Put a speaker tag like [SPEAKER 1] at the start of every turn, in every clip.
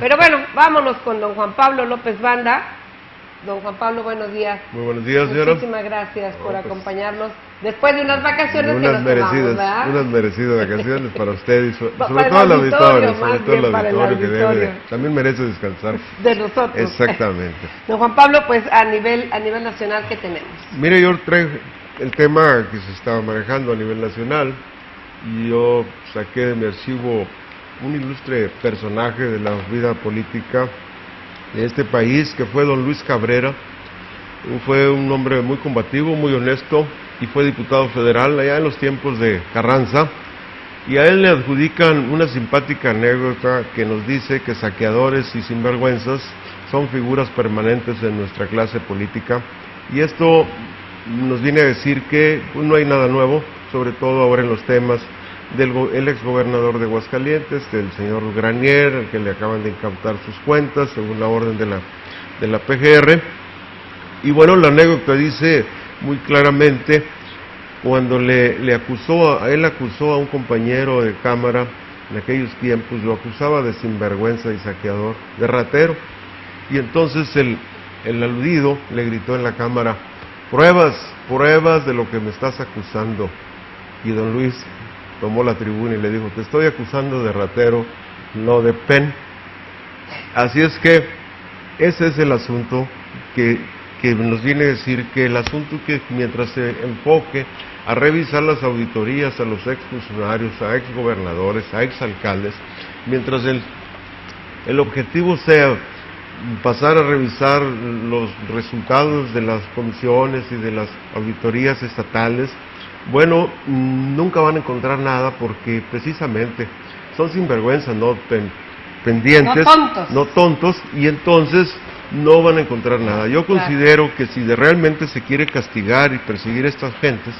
[SPEAKER 1] Pero bueno, vámonos con don Juan Pablo López Banda. Don Juan Pablo, buenos días.
[SPEAKER 2] Muy buenos días, señora.
[SPEAKER 1] Muchísimas gracias por acompañarnos después de unas vacaciones que
[SPEAKER 2] unas
[SPEAKER 1] nos tomamos,
[SPEAKER 2] merecidas, unas merecidas vacaciones para usted y sobre
[SPEAKER 1] para
[SPEAKER 2] todo el auditorio,
[SPEAKER 1] sobre todo el auditorio
[SPEAKER 2] que también merece descansar.
[SPEAKER 1] De nosotros.
[SPEAKER 2] Exactamente.
[SPEAKER 1] Don Juan Pablo, pues a nivel nacional, ¿qué tenemos?
[SPEAKER 2] Mire, yo traigo el tema que se estaba manejando a nivel nacional y yo saqué de mi archivo un ilustre personaje de la vida política de este país, que fue don Luis Cabrera. Fue un hombre muy combativo, muy honesto, y fue diputado federal allá en los tiempos de Carranza, y a él le adjudican una simpática anécdota que nos dice que saqueadores y sinvergüenzas son figuras permanentes en nuestra clase política, y esto nos viene a decir que pues, no hay nada nuevo, sobre todo ahora en los temas del exgobernador de Aguascalientes, el señor Granier, al que le acaban de incautar sus cuentas según la orden de la PGR. Y bueno, la anécdota dice muy claramente, cuando él acusó a un compañero de cámara en aquellos tiempos, lo acusaba de sinvergüenza y saqueador, de ratero, y entonces el aludido le gritó en la cámara: pruebas de lo que me estás acusando. Y don Luis tomó la tribuna y le dijo: te estoy acusando de ratero, no de pen. Así es que ese es el asunto que nos viene a decir que el asunto que mientras se enfoque a revisar las auditorías a los exfuncionarios, a exgobernadores, a exalcaldes, mientras el objetivo sea pasar a revisar los resultados de las comisiones y de las auditorías estatales, bueno, nunca van a encontrar nada, porque precisamente son sinvergüenzas, no pendientes, no tontos, y entonces no van a encontrar nada. Yo considero que si realmente se quiere castigar y perseguir a estas gentes,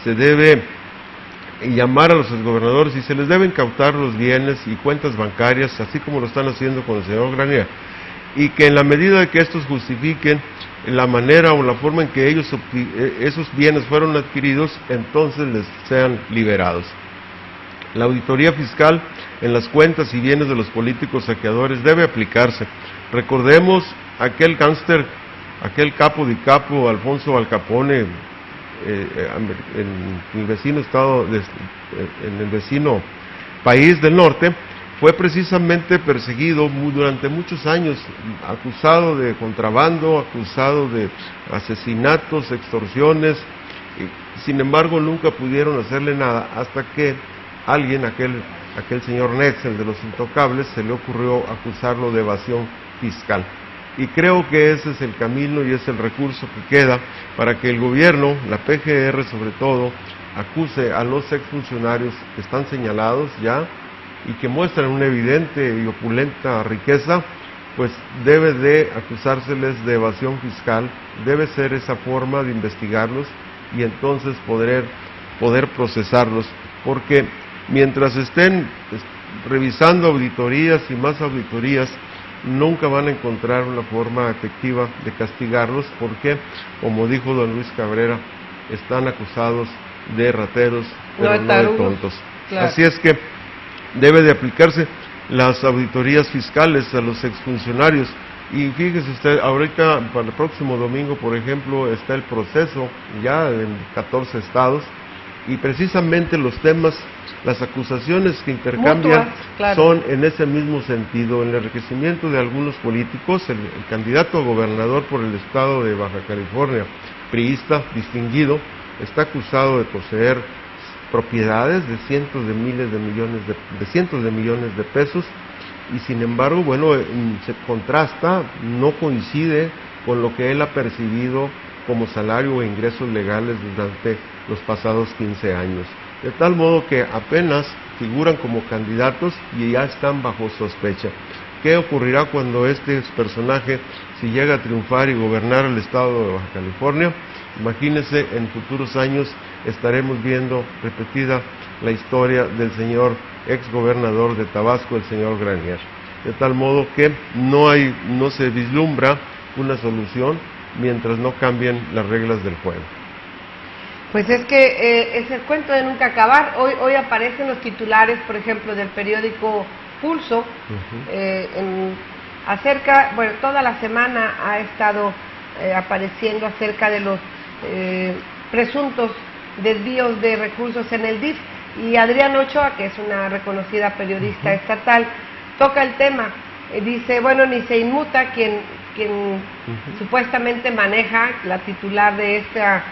[SPEAKER 2] se debe llamar a los exgobernadores y se les deben incautar los bienes y cuentas bancarias, así como lo están haciendo con el señor Granier, y que en la medida de que estos justifiquen la manera o la forma en que esos bienes fueron adquiridos, entonces les sean liberados. La auditoría fiscal en las cuentas y bienes de los políticos saqueadores debe aplicarse. Recordemos aquel gángster, aquel capo de capo, Alfonso Al Capone, en el vecino estado, en el vecino país del norte. Fue precisamente perseguido durante muchos años, acusado de contrabando, acusado de asesinatos, extorsiones, sin embargo nunca pudieron hacerle nada, hasta que alguien, aquel señor Netzel de los Intocables, se le ocurrió acusarlo de evasión fiscal. Y creo que ese es el camino y es el recurso que queda para que el gobierno, la PGR sobre todo, acuse a los exfuncionarios que están señalados ya, y que muestran una evidente y opulenta riqueza, pues debe de acusárseles de evasión fiscal, debe ser esa forma de investigarlos y entonces poder procesarlos, porque mientras estén revisando auditorías y más auditorías, nunca van a encontrar una forma efectiva de castigarlos, porque, como dijo don Luis Cabrera, están acusados de rateros, pero no de tontos. Claro. Así es que debe de aplicarse las auditorías fiscales a los exfuncionarios. Y fíjese usted, ahorita para el próximo domingo, por ejemplo, está el proceso ya en 14 estados, y precisamente los temas, las acusaciones que intercambian son en ese mismo sentido, el enriquecimiento de algunos políticos. El candidato a gobernador por el estado de Baja California, priista distinguido, está acusado de poseer propiedades de cientos de millones de pesos, y sin embargo, bueno, se contrasta, no coincide con lo que él ha percibido como salario o ingresos legales durante los pasados 15 años. De tal modo que apenas figuran como candidatos y ya están bajo sospecha. ¿Qué ocurrirá cuando este personaje, si llega a triunfar y gobernar el estado de Baja California? Imagínense, en futuros años estaremos viendo repetida la historia del señor exgobernador de Tabasco, el señor Granier. De tal modo que no se vislumbra una solución mientras no cambien las reglas del juego.
[SPEAKER 1] Pues es que es el cuento de nunca acabar. Hoy aparecen los titulares, por ejemplo, del periódico Pulso, en acerca, bueno, toda la semana ha estado apareciendo acerca de los presuntos desvíos de recursos en el DIF, y Adriana Ochoa, que es una reconocida periodista estatal, toca el tema. Dice, bueno, ni se inmuta quien supuestamente maneja, la titular de esta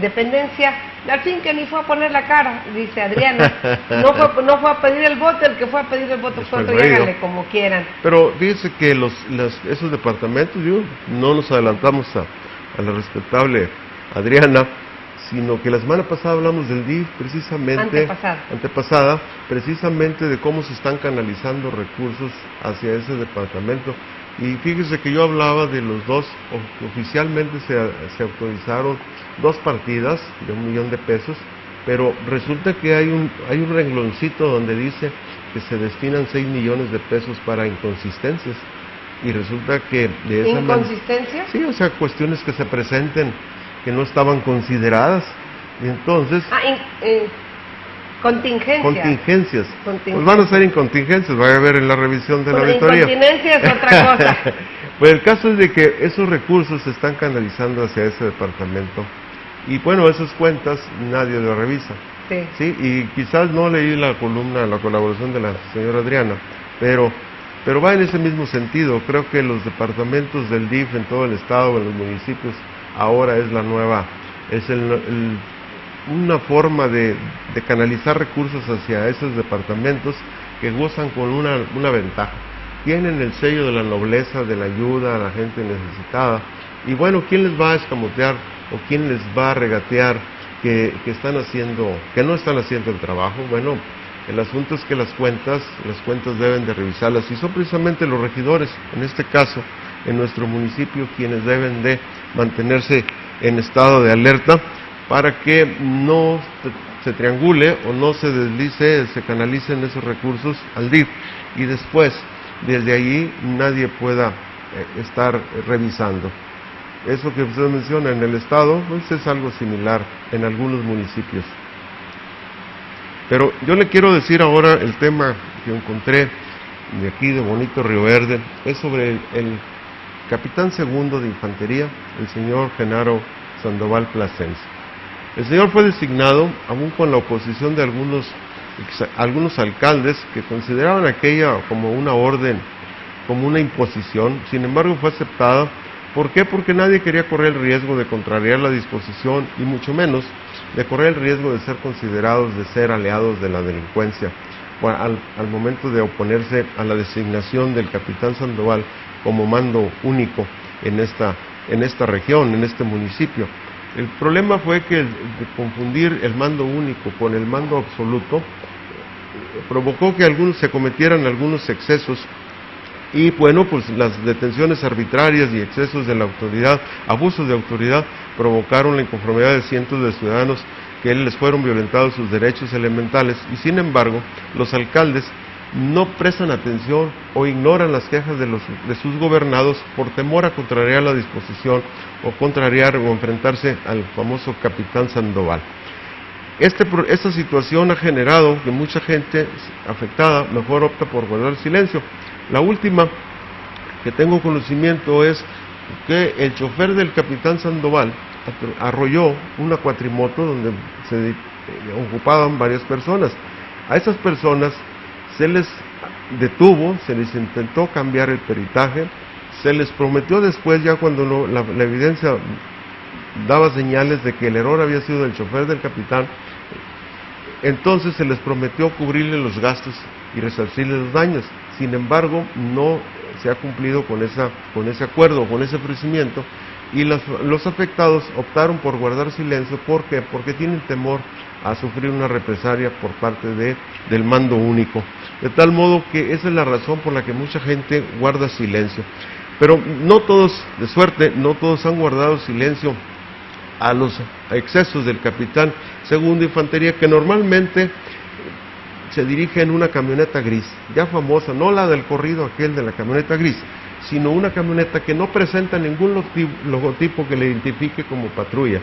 [SPEAKER 1] dependencia, al fin que ni fue a poner la cara, dice Adriana. No fue a pedir el voto, el que fue a pedir el voto fue otro, y háganle como quieran.
[SPEAKER 2] Pero fíjese que esos departamentos, no nos adelantamos a la respetable Adriana, sino que la semana pasada hablamos del DIF, precisamente, antepasada, precisamente de cómo se están canalizando recursos hacia ese departamento. Y fíjese que yo hablaba de los dos, oficialmente se autorizaron 2 partidas de $1 millón, pero resulta que hay un rengloncito donde dice que se destinan 6 millones de pesos para inconsistencias. Y resulta que de esa
[SPEAKER 1] ¿inconsistencias?
[SPEAKER 2] Sí, o sea, cuestiones que se presenten que no estaban consideradas, y entonces... Contingencias. Pues van a ser incontingencias, vaya a ver en la revisión de la auditoría.
[SPEAKER 1] Incontinencia es otra cosa.
[SPEAKER 2] Pues el caso es de que esos recursos se están canalizando hacia ese departamento, y bueno, esas cuentas nadie lo revisa. Sí, y quizás no leí la colaboración de la señora Adriana, pero va en ese mismo sentido. Creo que los departamentos del DIF en todo el estado, en los municipios, ahora es la nueva, una forma de canalizar recursos hacia esos departamentos que gozan con una ventaja. Tienen el sello de la nobleza, de la ayuda a la gente necesitada, y bueno, ¿quién les va a escamotear o quién les va a regatear que no están haciendo el trabajo? Bueno, el asunto es que las cuentas deben de revisarlas, y son precisamente los regidores, en este caso, en nuestro municipio, quienes deben de mantenerse en estado de alerta para que no se triangule o no se deslice, se canalicen esos recursos al DIF, y después, desde allí, nadie pueda estar revisando. Eso que usted menciona en el estado, pues es algo similar en algunos municipios. Pero yo le quiero decir ahora el tema que encontré de aquí, de bonito Río Verde, es sobre el capitán segundo de infantería, el señor Genaro Sandoval Plasencia. El señor fue designado, aún con la oposición de algunos alcaldes que consideraban aquella como una orden, como una imposición. Sin embargo, fue aceptada. ¿Por qué? Porque nadie quería correr el riesgo de contrariar la disposición, y mucho menos de correr el riesgo de ser considerados de ser aliados de la delincuencia, al momento de oponerse a la designación del capitán Sandoval como mando único en esta región, en este municipio. El problema fue que de confundir el mando único con el mando absoluto provocó que se cometieran algunos excesos, y bueno, pues las detenciones arbitrarias y excesos de la autoridad, abusos de autoridad, provocaron la inconformidad de cientos de ciudadanos que les fueron violentados sus derechos elementales, y sin embargo, los alcaldes no prestan atención o ignoran las quejas de sus gobernados por temor a contrariar la disposición o contrariar o enfrentarse al famoso capitán Sandoval. Esta situación ha generado que mucha gente afectada mejor opta por guardar silencio. La última que tengo conocimiento es que el chofer del capitán Sandoval arrolló una cuatrimoto donde se ocupaban varias personas. A esas personas se les detuvo, se les intentó cambiar el peritaje, se les prometió después, ya cuando la evidencia daba señales de que el error había sido del chofer del capitán, entonces se les prometió cubrirle los gastos y resarcirle los daños. Sin embargo, no se ha cumplido con ese acuerdo, con ese ofrecimiento, y los afectados optaron por guardar silencio. ¿Por qué? Porque tienen temor a sufrir una represalia por parte del mando único. De tal modo que esa es la razón por la que mucha gente guarda silencio. Pero no todos, de suerte, no todos han guardado silencio a los excesos del capitán segundo de infantería, que normalmente se dirige en una camioneta gris, ya famosa, no la del corrido aquel de la camioneta gris, sino una camioneta que no presenta ningún logotipo que le identifique como patrulla,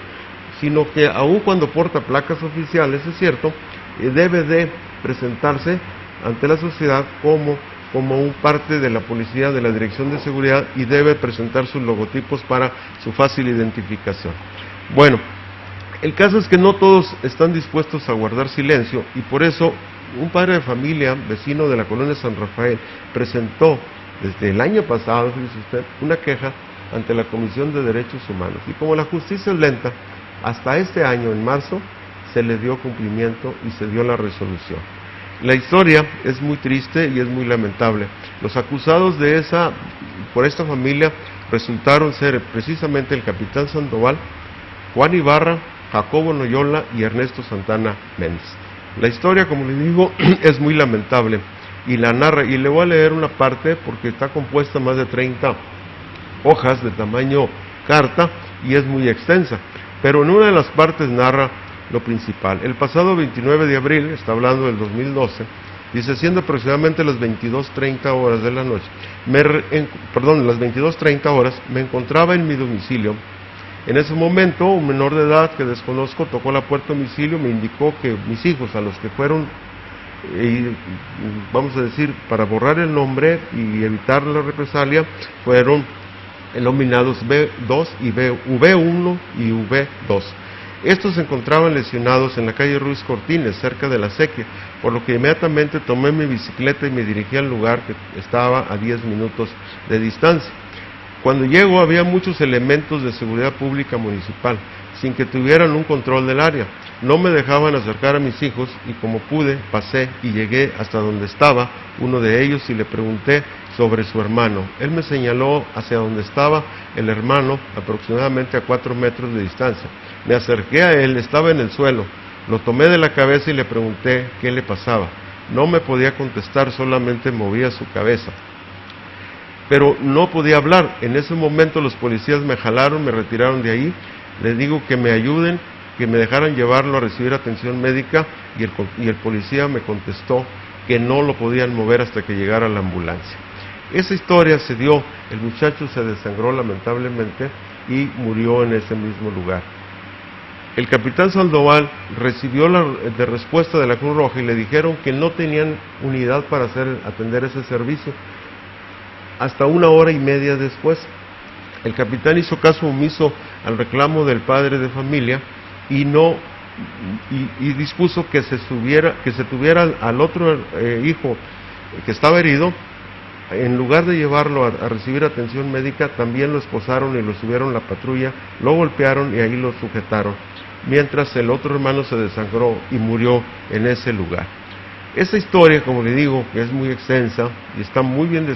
[SPEAKER 2] sino que aun cuando porta placas oficiales, es cierto, debe de presentarse ante la sociedad como como un parte de la policía de la Dirección de Seguridad y debe presentar sus logotipos para su fácil identificación. Bueno, el caso es que no todos están dispuestos a guardar silencio y por eso un padre de familia, vecino de la colonia San Rafael, presentó desde el año pasado, fíjese usted, una queja ante la Comisión de Derechos Humanos. Y como la justicia es lenta, hasta este año, en marzo, se le dio cumplimiento y se dio la resolución. La historia es muy triste y es muy lamentable. Los acusados por esta familia resultaron ser precisamente el capitán Sandoval, Juan Ibarra, Jacobo Noyola y Ernesto Santana Méndez. La historia, como le digo, es muy lamentable y la narra, y le voy a leer una parte porque está compuesta más de 30 hojas de tamaño carta y es muy extensa, pero en una de las partes narra lo principal. El pasado 29 de abril, está hablando del 2012, dice, siendo aproximadamente las 22:30 horas de la noche, las 22:30 horas, me encontraba en mi domicilio. En ese momento, un menor de edad que desconozco tocó la puerta de domicilio, me indicó que mis hijos, a los que fueron, vamos a decir, para borrar el nombre y evitar la represalia, fueron nominados B2 y V1 y V2. Estos se encontraban lesionados en la calle Ruiz Cortines, cerca de la Sequia, por lo que inmediatamente tomé mi bicicleta y me dirigí al lugar que estaba a 10 minutos de distancia. Cuando llego había muchos elementos de seguridad pública municipal, sin que tuvieran un control del área. No me dejaban acercar a mis hijos y como pude, pasé y llegué hasta donde estaba uno de ellos y le pregunté sobre su hermano. Él me señaló hacia donde estaba el hermano, aproximadamente a 4 metros de distancia. Me acerqué a él, estaba en el suelo, lo tomé de la cabeza y le pregunté qué le pasaba. No me podía contestar, solamente movía su cabeza, pero no podía hablar. En ese momento los policías me jalaron, me retiraron de ahí, les digo que me ayuden, que me dejaran llevarlo a recibir atención médica y el policía me contestó que no lo podían mover hasta que llegara la ambulancia. Esa historia se dio, el muchacho se desangró lamentablemente y murió en ese mismo lugar. El capitán Sandoval recibió de respuesta de la Cruz Roja y le dijeron que no tenían unidad para atender ese servicio. Hasta 1 hora y media después, el capitán hizo caso omiso al reclamo del padre de familia y dispuso que se tuviera al otro hijo que estaba herido. En lugar de llevarlo a recibir atención médica, también lo esposaron y lo subieron a la patrulla, lo golpearon y ahí lo sujetaron, mientras el otro hermano se desangró y murió en ese lugar. Esa historia, como le digo, que es muy extensa y está muy bien descrita.